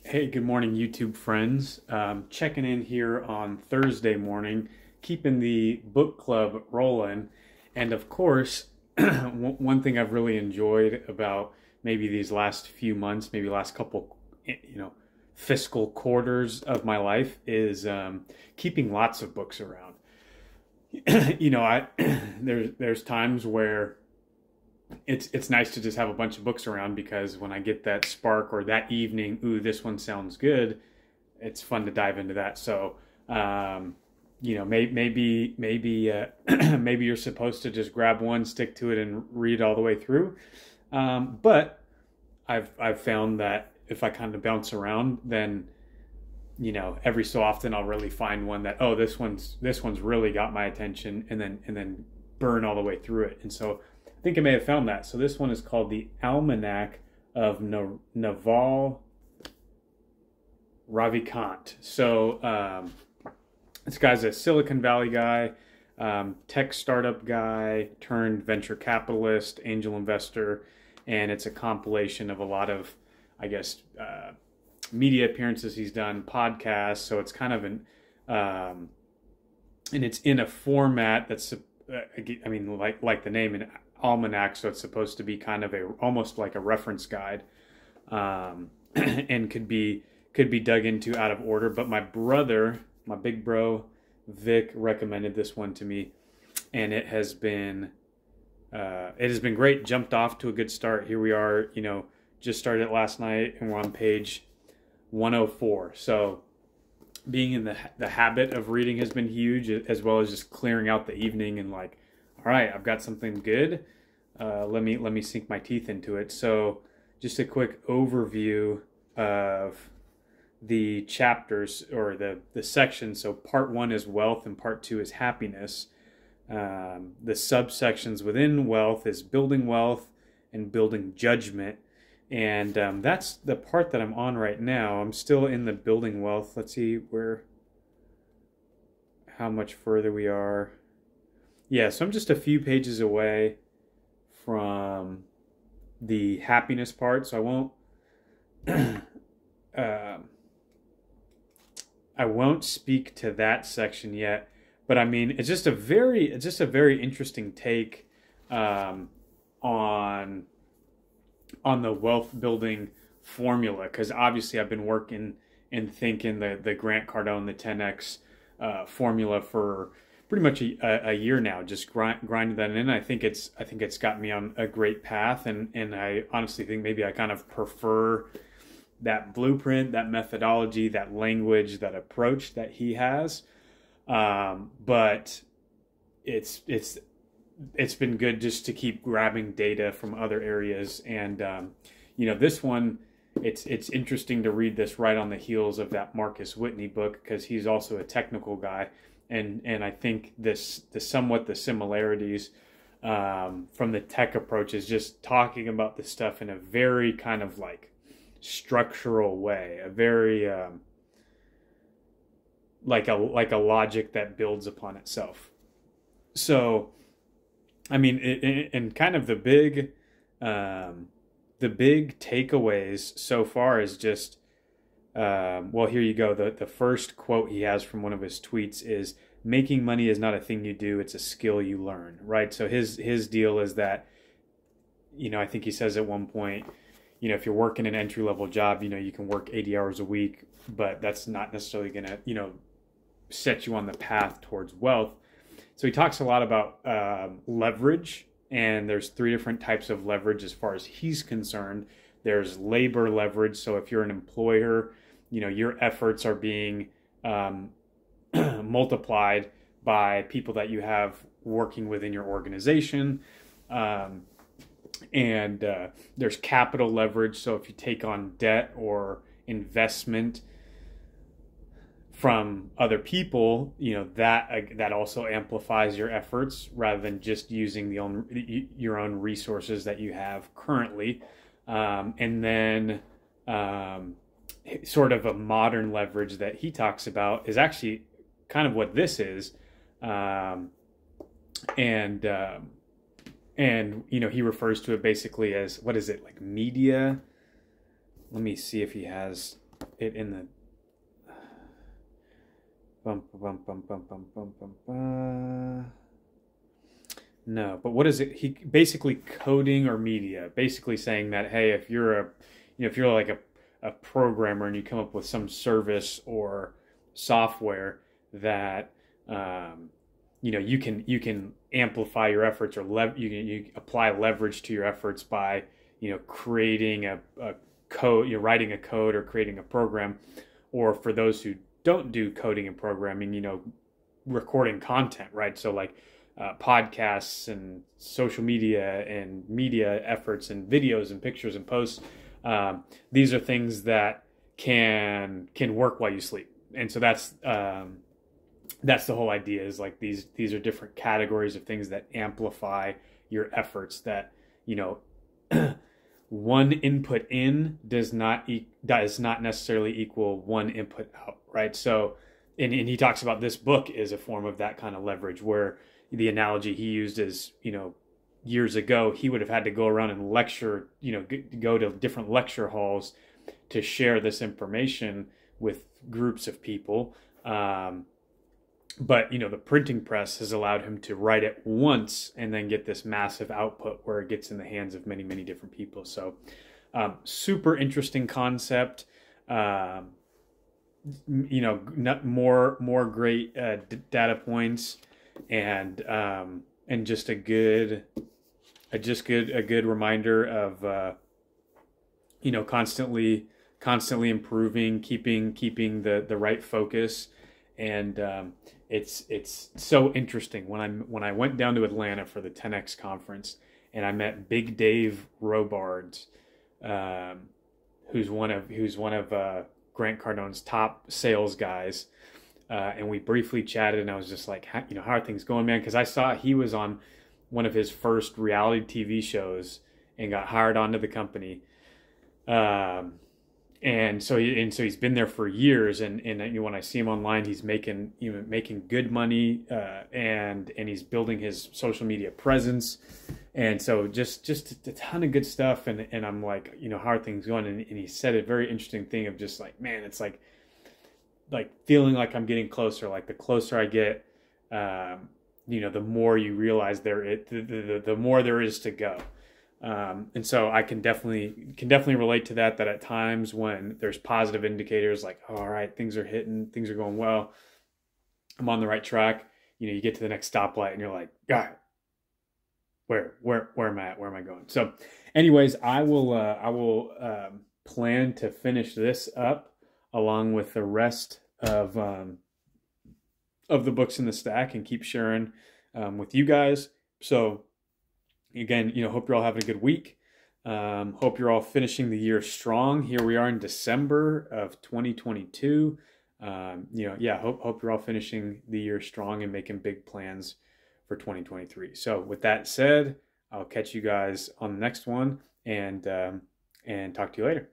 Hey, good morning, YouTube friends. Checking in here on Thursday morning, keeping the book club rolling. And of course, one thing I've really enjoyed about maybe these last few months, maybe last couple, fiscal quarters of my life is keeping lots of books around. I there's times where it's nice to just have a bunch of books around because when I get that spark or that evening, ooh, this one sounds good, it's fun to dive into that. So, maybe you're supposed to just grab one, stick to it, and read all the way through. But I've found that if I kind of bounce around, then every so often I'll really find one that, oh, this one's really got my attention, and then burn all the way through it. And so I think I may have found that. So this one is called the Almanack of Naval Ravikant. So this guy's a Silicon Valley guy, tech startup guy turned venture capitalist, angel investor, and it's a compilation of a lot of, I guess, media appearances he's done, podcasts. So it's kind of and it's in a format that's, like the name, an almanac. So it's supposed to be kind of almost like a reference guide, and could be dug into out of order. But my big bro, Vic, recommended this one to me, and it has been great. Jumped off to a good start. Here we are, just started it last night, and we're on page 104. So being in the habit of reading has been huge, as well as just clearing out the evening and like, all right, I've got something good. Let me sink my teeth into it. So just a quick overview of the chapters or the sections. So part 1 is wealth and part 2 is happiness. The subsections within wealth is building wealth and building judgment. And that's the part that I'm on right now. I'm still in the building wealth. Let's see how much further we are. Yeah, so I'm just a few pages away from the happiness part. So I won't speak to that section yet. But I mean, it's just a very interesting take on the wealth building formula, because obviously I've been working and thinking the Grant Cardone, the 10x formula for pretty much a year now, just grinding that in. I think it's got me on a great path, and I honestly think maybe I kind of prefer that blueprint, that methodology, that language, that approach that he has. But it's been good just to keep grabbing data from other areas. And, this one, it's interesting to read this right on the heels of that Marcus Whitney book, because he's also a technical guy. And I think the similarities from the tech approach is just talking about this stuff in a very kind of like structural way, a very like a logic that builds upon itself. So I mean, and kind of the big takeaways so far is just, well, here you go. The first quote he has from one of his tweets is, "Making money is not a thing you do; it's a skill you learn." Right. So his deal is that, I think he says at one point, if you're working an entry level job, you can work 80 hours a week, but that's not necessarily going to, set you on the path towards wealth. So he talks a lot about leverage, and there's 3 different types of leverage as far as he's concerned. There's labor leverage. So if you're an employer, your efforts are being multiplied by people that you have working within your organization. And there's capital leverage. So if you take on debt or investment from other people, that also amplifies your efforts rather than just using your own resources that you have currently. And then sort of a modern leverage that he talks about is actually kind of what this is. And he refers to it basically as, what is it, like media? Let me see if he has it in the bum, bum, bum, bum, bum, bum, bum, bum. No, but what is it? He basically coding or media, basically saying that, hey, if you're if you're like a programmer and you come up with some service or software that you can amplify your efforts, or you apply leverage to your efforts by creating a code, you're writing a code or creating a program, or for those who don't do coding and programming, recording content, right? So like podcasts and social media and media efforts and videos and pictures and posts. These are things that can work while you sleep, and so that's the whole idea. Is like these are different categories of things that amplify your efforts. That one input in does not necessarily equal one input out, right? So, and he talks about this book is a form of that kind of leverage, where the analogy he used is, years ago, he would have had to go around and lecture, go to different lecture halls to share this information with groups of people. But, the printing press has allowed him to write it once and then get this massive output where it gets in the hands of many, many different people. So super interesting concept. More great data points, and just a good reminder of constantly improving, keeping the right focus. And it's so interesting when I went down to Atlanta for the 10X conference, and I met Big Dave Robards, who's one of Grant Cardone's top sales guys. And we briefly chatted, and I was just like, how are things going, man? Because I saw he was on one of his first reality TV shows and got hired onto the company. And so he's been there for years, and when I see him online, he's making good money, and he's building his social media presence, and so just a ton of good stuff. And I'm like, how are things going? And he said a very interesting thing of just like, man, it's like feeling like I'm getting closer. Like the closer I get, the more you realize the more there is to go. And so I can definitely relate to that at times when there's positive indicators like, oh, all right, things are hitting, things are going well, I'm on the right track. You get to the next stoplight and you're like, God, where am I at? Where am I going? So anyways, I will plan to finish this up along with the rest of the books in the stack and keep sharing with you guys. So again, hope you're all having a good week. Hope you're all finishing the year strong. Here we are in December of 2022. Hope you're all finishing the year strong and making big plans for 2023. So with that said, I'll catch you guys on the next one, and talk to you later.